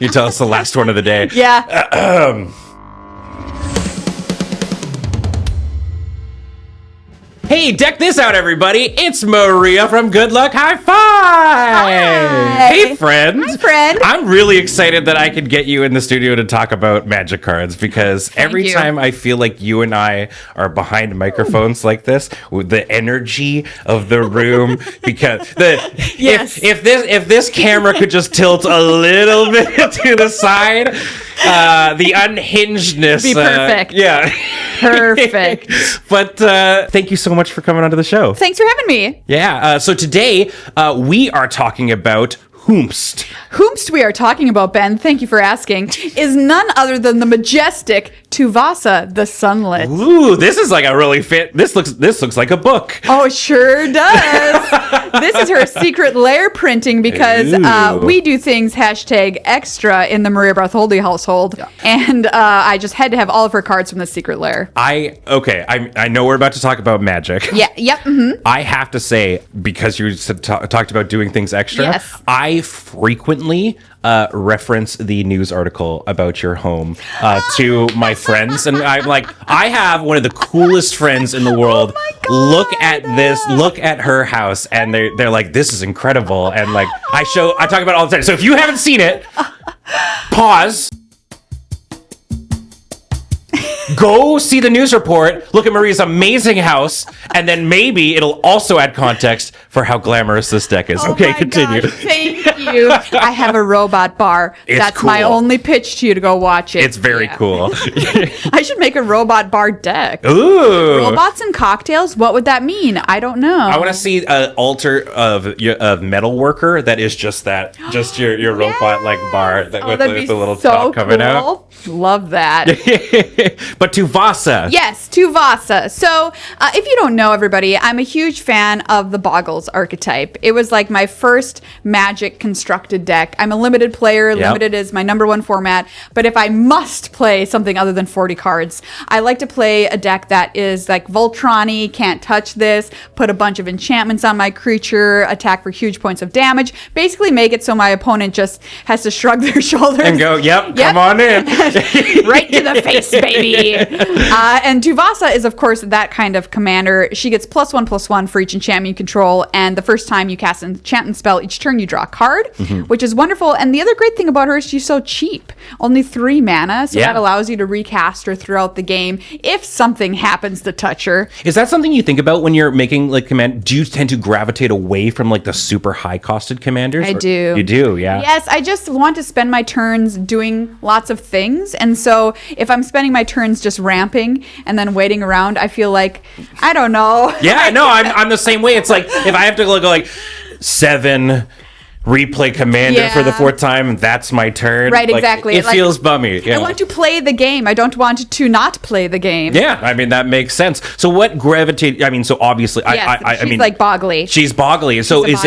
You tell us the last one of the day. Yeah. Hey, deck this out, everybody. It's Maria from Good Luck High Five. Hi. Hey, friend. Hi, friend. I'm really excited that I could get you in the studio to talk about Magic cards because every time I feel like you and I are behind microphones like this, with the energy of the room, because Yes. if this camera could just tilt a little bit to the side, the unhingedness. Be perfect. Yeah. Perfect. But thank you so much for coming onto the show. Thanks for having me. Yeah. So today we are talking about Whomst. Whomst we are talking about, Ben, thank you for asking, is none other than the majestic Tuvasa, the Sunlit. Ooh, this is like a really fit. This looks like a book. Oh, it sure does. This is her secret lair printing because we do things #extra in the Maria Bartholdi household. Yeah. And I just had to have all of her cards from the secret lair. I know we're about to talk about Magic. Yeah. Yep. Mm-hmm. I have to say, because you talked about doing things extra, yes. I frequently reference the news article about your home to my friends, and I'm like, I have one of the coolest friends in the world. Oh my God. Look at her house, and they're like, this is incredible, and like I talk about it all the time. So if you haven't seen it, pause. Go see the news report, look at Maria's amazing house, and then maybe it'll also add context for how glamorous this deck is. Okay, continue. Gosh, thank you. I have a robot bar. That's cool. my only pitch to you to go watch it. It's very cool. I should make a robot bar deck. Ooh. Robots and cocktails? What would that mean? I don't know. I want to see an altar of metal worker that is just your robot like bar with the little top coming out. Love that. But Tuvasa. Yes, Tuvasa. So, if you don't know, everybody, I'm a huge fan of the Boggles archetype. It was like my first Magic constructed deck. I'm a limited player. Yep. Limited is my #1 format. But if I must play something other than 40 cards, I like to play a deck that is like Voltron-y, can't touch this, put a bunch of enchantments on my creature, attack for huge points of damage, basically make it so my opponent just has to shrug their shoulders. And go, yep. Come on in. Right to the face, baby. And Tuvasa is, of course, that kind of commander. She gets +1/+1 for each enchantment you control, and the first time you cast an enchantment spell, each turn you draw a card, which is wonderful. And the other great thing about her is she's so cheap. Only 3 mana, so that allows you to recast her throughout the game if something happens to touch her. Is that something you think about when you're making like command? Do you tend to gravitate away from like the super high-costed commanders? I do. You do, yeah. Yes, I just want to spend my turns doing lots of things, and so if I'm spending my turns just ramping and then waiting around, I feel like, I don't know. Yeah, no, I'm the same way. It's like if I have to go like 7 replay commander for the 4th time, that's my turn. Right, like, exactly. It feels bummy. Yeah. I want to play the game. I don't want to not play the game. Yeah, I mean, that makes sense. So what gravitate, I mean, so obviously, yes, I mean, like Boggly. She's Boggly. So is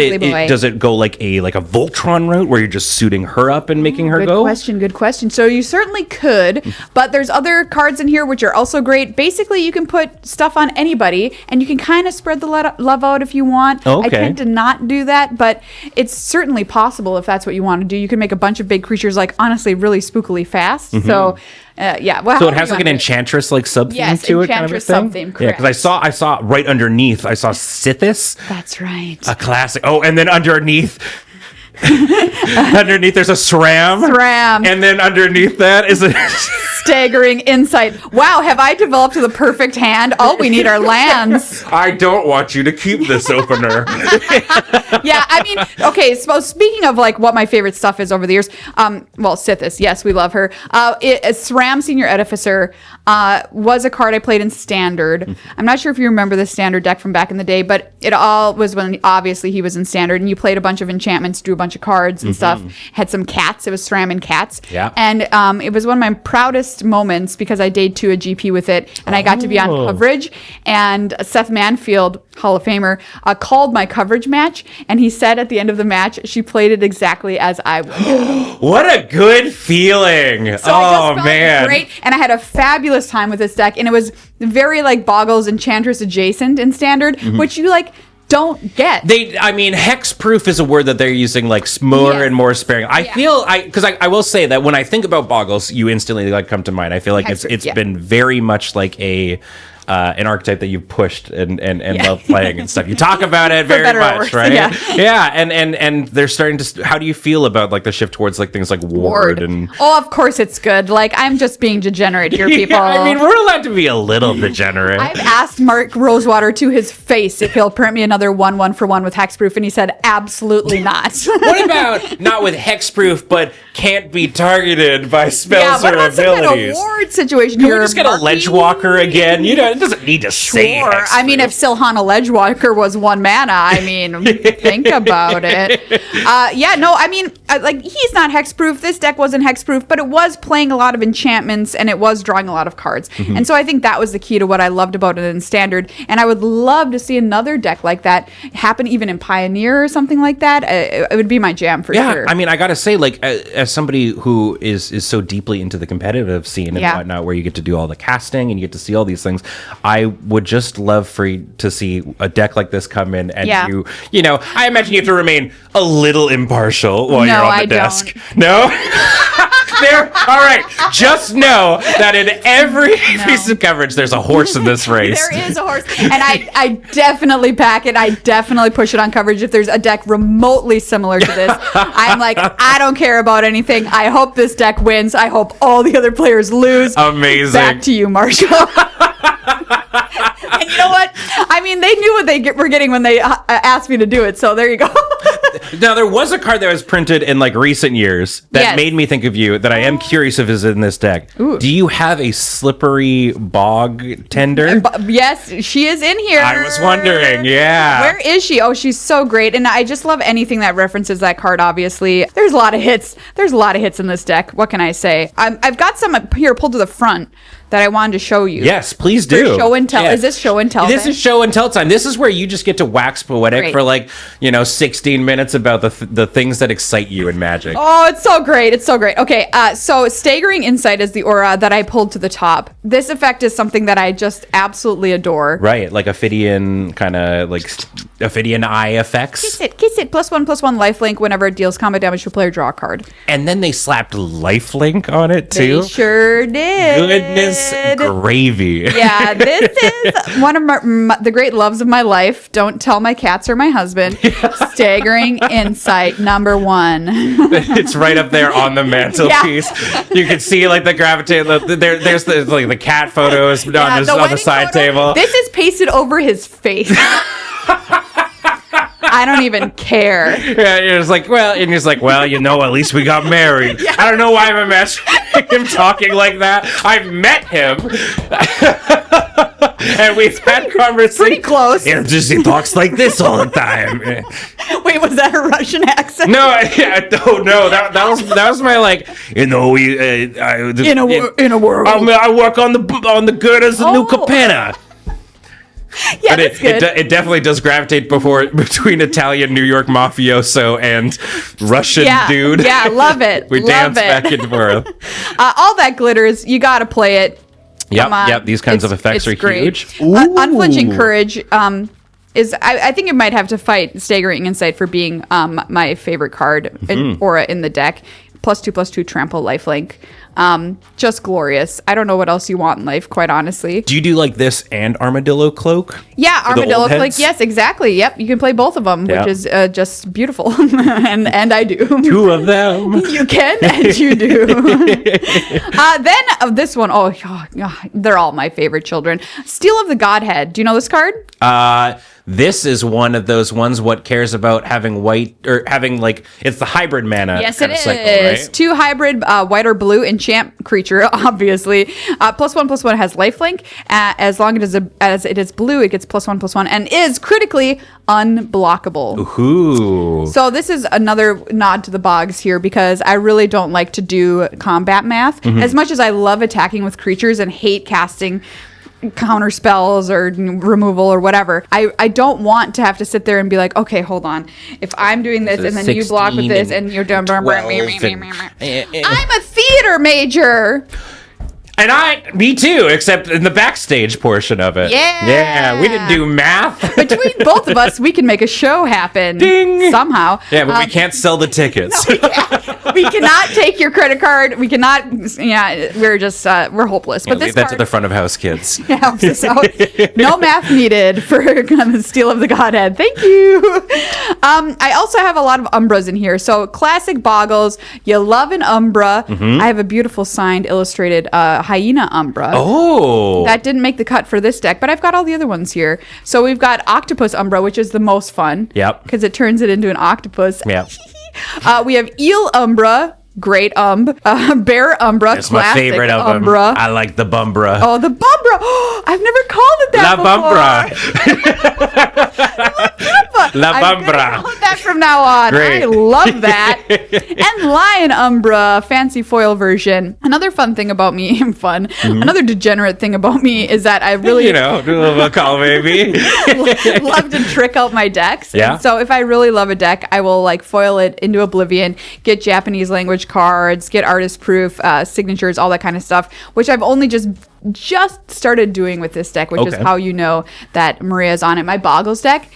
does it go like a Voltron route where you're just suiting her up and making her go? Good question. So you certainly could, but there's other cards in here which are also great. Basically, you can put stuff on anybody, and you can kind of spread the love out if you want. Okay. I tend to not do that, but it's certainly possible if that's what you want to do. You can make a bunch of big creatures, like, honestly, really spookily fast. So, well, so it has like an Enchantress like sub theme to it, kind of a thing. Sub-theme, correct. Yeah, because I saw right underneath, I saw Sithis. That's right. A classic. Oh, and then underneath there's a SRAM. And then underneath that is a staggering insight. Wow, have I developed the perfect hand? All we need are lands. I don't want you to keep this opener. Yeah, I mean, okay, so speaking of like what my favorite stuff is over the years, Sithis, yes, we love her. SRAM Senior Edificer was a card I played in Standard. I'm not sure if you remember the Standard deck from back in the day, but it all was when obviously he was in Standard, and you played a bunch of enchantments, drew a bunch of cards and stuff, had some cats. It was SRAM and cats. Yeah. And it was one of my proudest moments because I dayed to a GP with it, and I got to be on coverage, and Seth Manfield, Hall of Famer, called my coverage match, and he said at the end of the match, she played it exactly as I would. What a good feeling. So I just felt great, and I had a fabulous time with this deck, and it was very like Boggles Enchantress adjacent in Standard, which you like don't get. Hexproof is a word that they're using like more and more sparing. I feel because I will say that when I think about Boggles, you instantly like come to mind. I feel like it's been very much like an archetype that you've pushed and love playing and stuff. You talk about it very much, right? Yeah. And they're starting to. How do you feel about like the shift towards like things like Ward and? Oh, of course it's good. Like I'm just being degenerate here, people. We're allowed to be a little degenerate. I've asked Mark Rosewater to his face if he'll print me another 1/1-for-1 with hexproof, and he said absolutely not. What about not with hexproof, but can't be targeted by spells or abilities? Some kind of Ward situation Can here? we just get a Ledgewalker again? It doesn't need to say hexproof. I mean, if Silhana Ledgewalker was 1 mana, think about it. He's not hexproof. This deck wasn't hexproof, but it was playing a lot of enchantments and it was drawing a lot of cards. Mm-hmm. And so I think that was the key to what I loved about it in Standard. And I would love to see another deck like that happen even in Pioneer or something like that. It would be my jam for sure. I mean, I got to say, like, as somebody who is so deeply into the competitive scene and whatnot, where you get to do all the casting and you get to see all these things, I would just love to see a deck like this come in and I imagine you have to remain a little impartial while you're on the desk. No? All right. Just know that in every piece of coverage, there's a horse in this race. There is a horse. And I definitely pack it. I definitely push it on coverage. If there's a deck remotely similar to this, I'm like, I don't care about anything. I hope this deck wins. I hope all the other players lose. Amazing. Back to you, Marshall. And you know what? I mean, they knew what they were getting when they asked me to do it. So there you go. Now, there was a card that was printed in like recent years that made me think of you that I am curious if is in this deck. Ooh. Do you have a slippery bog tender? Yes, she is in here. I was wondering, Where is she? Oh, she's so great. And I just love anything that references that card, obviously. There's a lot of hits. There's a lot of hits in this deck. What can I say? I've got some up here pulled to the front that I wanted to show you. Yes, please do. For show and tell. Is this show and tell? This is show and tell time. This is where you just get to wax poetic for 16 minutes about the things that excite you in Magic. Oh, it's so great. It's so great. Okay, so Staggering Insight is the aura that I pulled to the top. This effect is something that I just absolutely adore. Right, like Ophidian, kind of like Ophidian Eye effects. Kiss it. +1/+1 lifelink whenever it deals combat damage to a player, draw a card. And then they slapped lifelink on it too. They sure did. Goodness gravy. Yeah, this is one of the great loves of my life. Don't tell my cats or my husband. Staggering Insight #1. It's right up there on the mantelpiece. Yeah. You can see like the gravitate. There's the cat photos on the side table. This is pasted over his face. I don't even care. Yeah, you're just like, at least we got married. Yeah. I don't know why I'm imagining him talking like that. I've met him. And we've had conversations. Pretty close. He talks like this all the time. Wait, was that a Russian accent? No, no. That was my in a world. I work on the girders of New Capenna. Yeah, but it definitely does gravitate between Italian New York mafioso and Russian dude. Yeah, love it. We dance back and forth. All that glitters, you got to play it. Yep. These kinds of effects are great. Huge. Unflinching Courage is I think it might have to fight Staggering Insight for being my favorite card aura in the deck. +2/+2 trample lifelink. Just glorious. I don't know what else you want in life, quite honestly. Do you do like this and Armadillo Cloak? Yeah, Armadillo Cloak. Yes, exactly. Yep, you can play both of them, which is just beautiful. and I do. 2 of them. You can and you do. Then this one, they're all my favorite children. Steel of the Godhead. Do you know this card? This is one of those ones what cares about having white or having it's the hybrid mana. Yes, it is. Cycle, right? 2 hybrid white or blue enchant creature, obviously. +1/+1 has lifelink. As long as it is blue, it gets +1/+1 and is critically unblockable. Ooh. So this is another nod to the Boggs here because I really don't like to do combat math. Mm-hmm. As much as I love attacking with creatures and hate casting counter spells or removal or whatever, I don't want to have to sit there and be like, okay, hold on, if I'm doing this and then you block with this and you're done, I'm a theater major. Me too, except in the backstage portion of it. Yeah, we didn't do math. Between both of us, we can make a show happen. Ding! Somehow. Yeah, but we can't sell the tickets. We cannot take your credit card. We cannot. Yeah, we're just we're hopeless. But leave that to the front of house kids. Helps us out. No math needed for the Steel of the Godhead. Thank you. I also have a lot of Umbras in here. So classic Boggles. You love an Umbra. I have a beautiful signed illustrated hyena Umbra. Oh, that didn't make the cut for this deck, but I've got all the other ones here. So we've got Octopus Umbra, which is the most fun. Yep. Because it turns it into an octopus. Yep. We have Eel Umbra. Great Bear Umbra. That's my favorite of them. Umbra. I like the Bumbra. Oh, the Bumbra. I've never called it that La Bumbra. I'm call it that from now on. Great. I love that. And Lion Umbra, fancy foil version. Another fun thing about me, another degenerate thing about me is that I really, do a little call, baby. love to trick out my decks. Yeah. And so if I really love a deck, I will like foil it into oblivion, get Japanese language cards, get artist proof signatures, all that kind of stuff, which I've only just started doing with this deck, which is how you know that Maria's on it. My Boggles deck,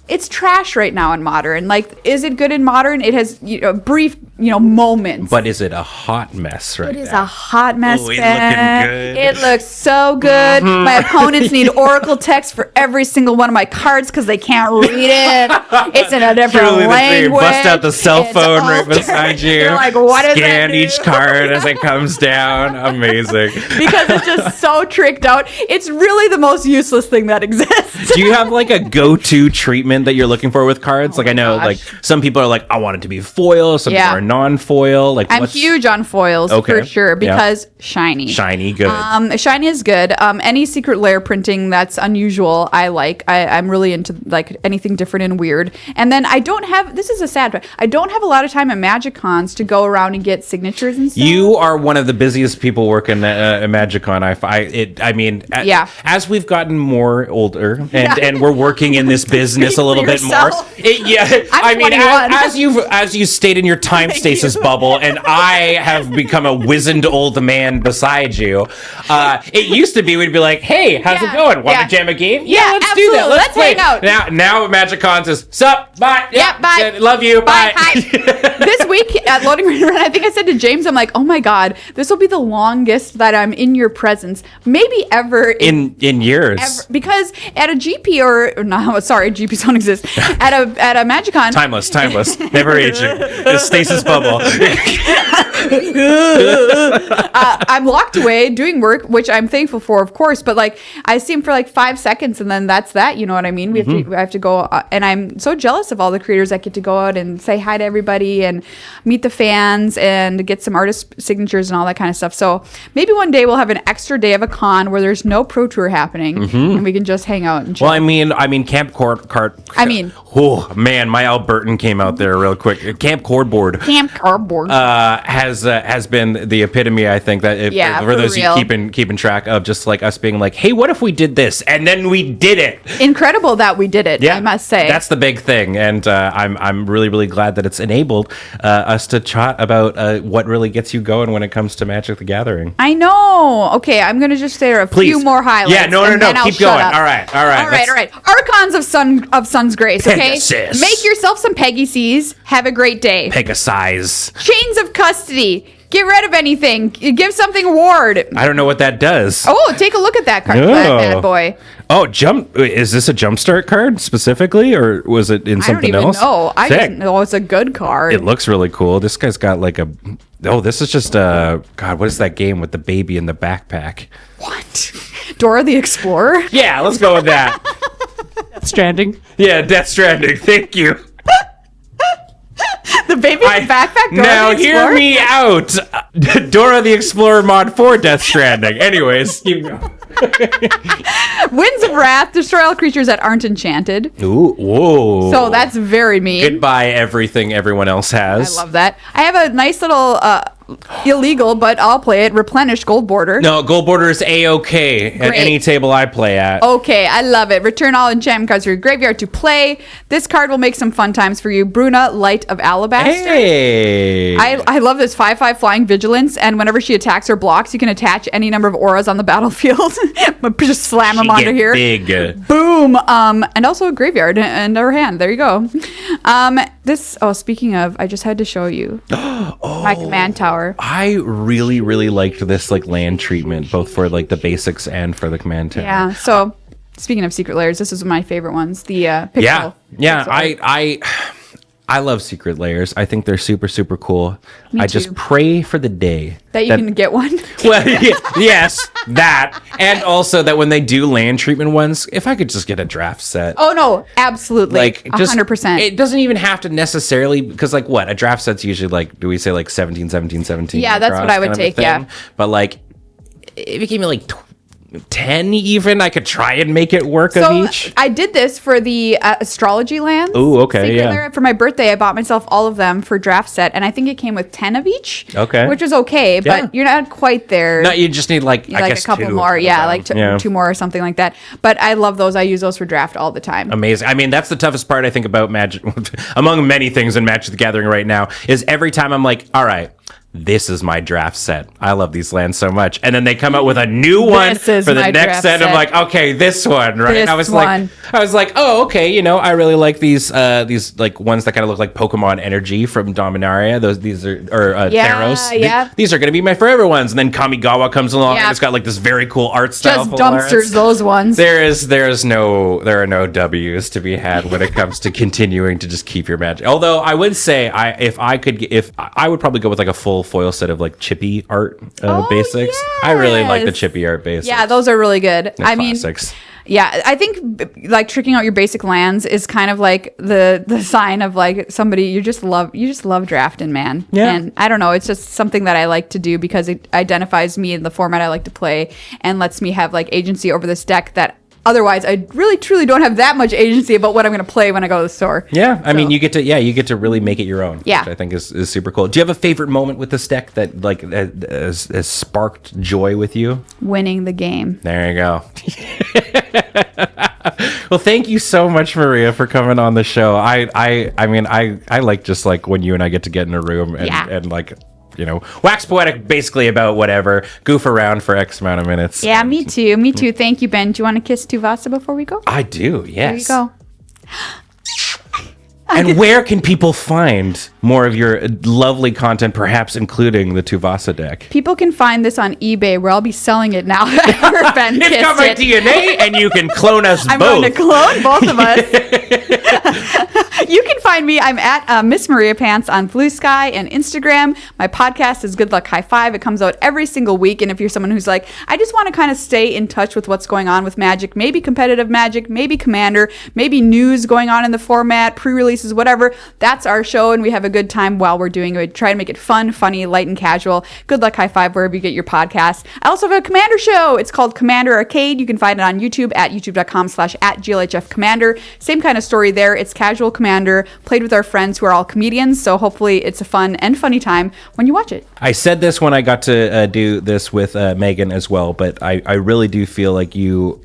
it's trash right now in Modern. Like, is it good in Modern? It has brief moments. But is it a hot mess right now? It is a hot mess, it's Ben. looking good. It looks so good. My opponents need Oracle text for every single one of my cards because they can't read it. It's in a different language. Bust out the cell phone right beside you. You're like, what does Scan that do? each card as it comes down. Amazing. Because it's just so tricked out. It's really the most useless thing that exists. Do you have like a go-to treatment that you're looking for with cards? Like I know like some people are like, I want it to be foil. Some people are non-foil. Like I'm huge on foils for sure because shiny. Shiny, good. Shiny is good. Any secret layer printing that's unusual, I like. I'm really into like anything different and weird. And then I don't have. This is a sad part. I don't have a lot of time at Magic Cons to go around and get signatures and stuff. You are one of the busiest people working at Magic Con. As we've gotten more older and we're working in this business a little bit more. As you stayed in your time stasis bubble, and I have become a wizened old man beside you. It used to be we'd be like, "Hey, how's it going? Want to jam a game? Yeah, let's absolutely. do that. Let's play. Hang out." Now Magic Cons is sup, bye, bye, love you, bye. Hi. This week at Loading Run, I think I said to James, I'm like, "Oh my God, this will be the longest that I'm in your presence, maybe ever in years." Ever, because at a GP GPs don't exist. At a Magic Con, timeless, never aging. The stasis bubble. I'm locked away doing work, which I'm thankful for, of course. But like, I see him for like 5 seconds, and then that's that. You know what I mean? We have to go, and I'm so jealous of all the creators that get to go out and say hi to everybody and meet the fans and get some artist signatures and all that kind of stuff. So maybe one day we'll have an extra day of a con where there's no pro tour happening, and we can just hang out and chill. Well, I mean, Camp Cardboard. Oh man, my Albertan came out there real quick. Camp Cardboard. Has been the epitome, I think, that for those you keeping track of, just like us being like, hey, what if we did this? And then we did it. Incredible that we did it, I must say. That's the big thing. And I'm really, really glad that it's enabled us to chat about what really gets you going when it comes to Magic the Gathering. I know. Okay, I'm going to just say a few more highlights. Yeah, no. Keep going. All right. Archons of Sun's Grace, okay? Pegasus. Make yourself some Pegasus. Have a great day. Pegasus. Chains of Custody. Get rid of anything. Give something a ward. I don't know what that does. Oh, take a look at that card, bad boy. Oh, is this a jumpstart card specifically, or was it in something else? I don't even know. I just know it's a good card. It looks really cool. This guy's got like this is just God, what is that game with the baby in the backpack? What? Dora the Explorer? Yeah, let's go with that. Death Stranding. Yeah, Death Stranding. Thank you. The baby in the backpack? Now hear me out. Dora the Explorer mod for Death Stranding. Anyways, keep going. Winds of Wrath. Destroy all creatures that aren't enchanted. Ooh, whoa. So that's very mean. Goodbye everything everyone else has. I love that. I have a nice little illegal, but I'll play it. Replenish gold border. No, gold border is A-OK at any table I play at. Okay, I love it. Return all enchantment cards to your graveyard to play. This card will make some fun times for you. Bruna, Light of Alabaster. Hey! I love this 5/5 flying vigilance, and whenever she attacks or blocks, you can attach any number of auras on the battlefield. Just slam them onto here. Big. Boom. And also a graveyard and our hand. There you go. Speaking of, I just had to show you my command tower. I really, really liked this like land treatment, both for like the basics and for the command tower. Yeah. So speaking of secret layers, this is one of my favorite ones. The pixel. Yeah. Pixel. I love secret layers. I think they're super, super cool. Me just too. pray for the day that you can get one. Well, yes, that. And also that when they do land treatment ones, if I could just get a draft set. Oh, no, absolutely. Like, just 100%. It doesn't even have to necessarily, because like what? A draft set's usually like, do we say like 17, 17, 17? Yeah, that's what I would take, yeah. But like, if it gave me like 10 even, I could try and make it work of each. I did this for the astrology lands. Oh, okay, Secret yeah. Lair. For my birthday, I bought myself all of them for draft set, and I think it came with 10 of each. Okay. Which was okay, but you're not quite there. No, you just need I guess a couple two more. Yeah, like yeah. 2 more or something like that. But I love those. I use those for draft all the time. Amazing. I mean, that's the toughest part I think about Magic, among many things in Magic the Gathering right now, is every time I'm like, all right, this is my draft set. I love these lands so much. And then they come out with a new one for the next set. I'm like, okay, this one, right? And I was like, oh, okay, I really like these like ones that kind of look like Pokemon Energy from Dominaria. These are Theros. Yeah. These are going to be my forever ones. And then Kamigawa comes along and it's got like this very cool art style. Just dumpsters those ones. There are no W's to be had when it comes to continuing to just keep your Magic. Although I would say I would probably go with like a full foil set of like chippy art basics. Yes. I really like the chippy art basics. Yeah, those are really good. They're classics. Yeah, I think like tricking out your basic lands is kind of like the sign of like somebody you just love drafting, man. Yeah. And I don't know, it's just something that I like to do because it identifies me in the format I like to play and lets me have like agency over this deck that otherwise I really truly don't have that much agency about what I'm going to play when I go to the store. Yeah, I mean you get to really make it your own, yeah. Which I think is super cool. Do you have a favorite moment with this deck that like has sparked joy with you? Winning the game. There you go. Well, thank you so much, Maria, for coming on the show. I mean I like just like when you and I get to get in a room and like wax poetic basically about whatever, goof around for X amount of minutes. Yeah, me too. Thank you, Ben. Do you want to kiss Tuvasa before we go? I do, yes. There you go. And where can people find more of your lovely content, perhaps including the Tuvasa deck? People can find this on eBay, where I'll be selling it now. It's got my DNA, and you can clone us both. I'm going to clone both of us. You can find me. I'm at Miss Maria Pants on Blue Sky and Instagram. My podcast is Good Luck High Five. It comes out every single week. And if you're someone who's like, I just want to kind of stay in touch with what's going on with Magic, maybe competitive Magic, maybe Commander, maybe news going on in the format, pre-releases, whatever, that's our show. And we have a good time while we're doing it. We try to make it fun, funny, light, and casual. Good Luck High Five, wherever you get your podcast. I also have a Commander show. It's called Commander Arcade. You can find it on YouTube at youtube.com/@GLHF Commander. Same kind of story there. It's casual Commander, played with our friends who are all comedians. So hopefully it's a fun and funny time when you watch it. I said this when I got to do this with Megan as well, but I really do feel like your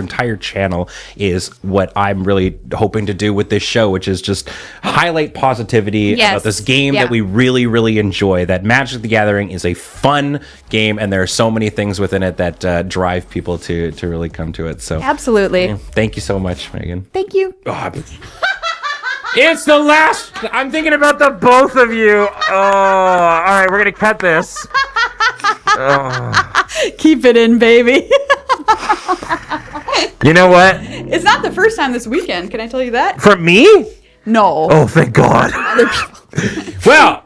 entire channel is what I'm really hoping to do with this show, which is just highlight positivity about this game that we really, really enjoy. That Magic the Gathering is a fun game, and there are so many things within it that drive people to really come to it. So absolutely. Thank you so much, Megan. Thank you. It's the last. I'm thinking about the both of you. Oh, all right, we're gonna cut this. Keep it in, baby. You know what? It's not the first time this weekend. Can I tell you that? For me? No. Oh, thank God. Other people. Well,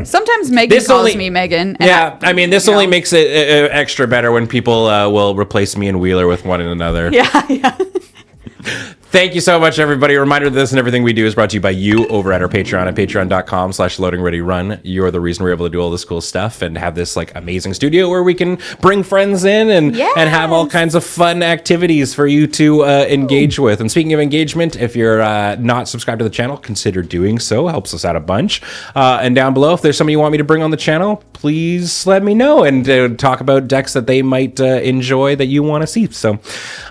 sometimes Megan calls me Megan. Yeah, I mean, this only makes it extra better when people will replace me and Wheeler with one another. Yeah. Thank you so much, everybody. A reminder that this and everything we do is brought to you by you over at our Patreon at patreon.com/loadingreadyrun. You're the reason we're able to do all this cool stuff and have this like amazing studio where we can bring friends in and have all kinds of fun activities for you to engage with. And speaking of engagement, if you're not subscribed to the channel, consider doing so. Helps us out a bunch. And down below, if there's somebody you want me to bring on the channel, please let me know and talk about decks that they might enjoy that you want to see. So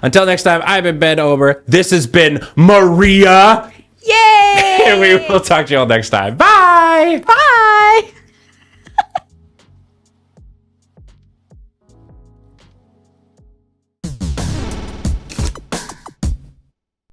until next time, I've been Ben Ober. This has been Maria. Yay! And we will talk to you all next time. Bye! Bye!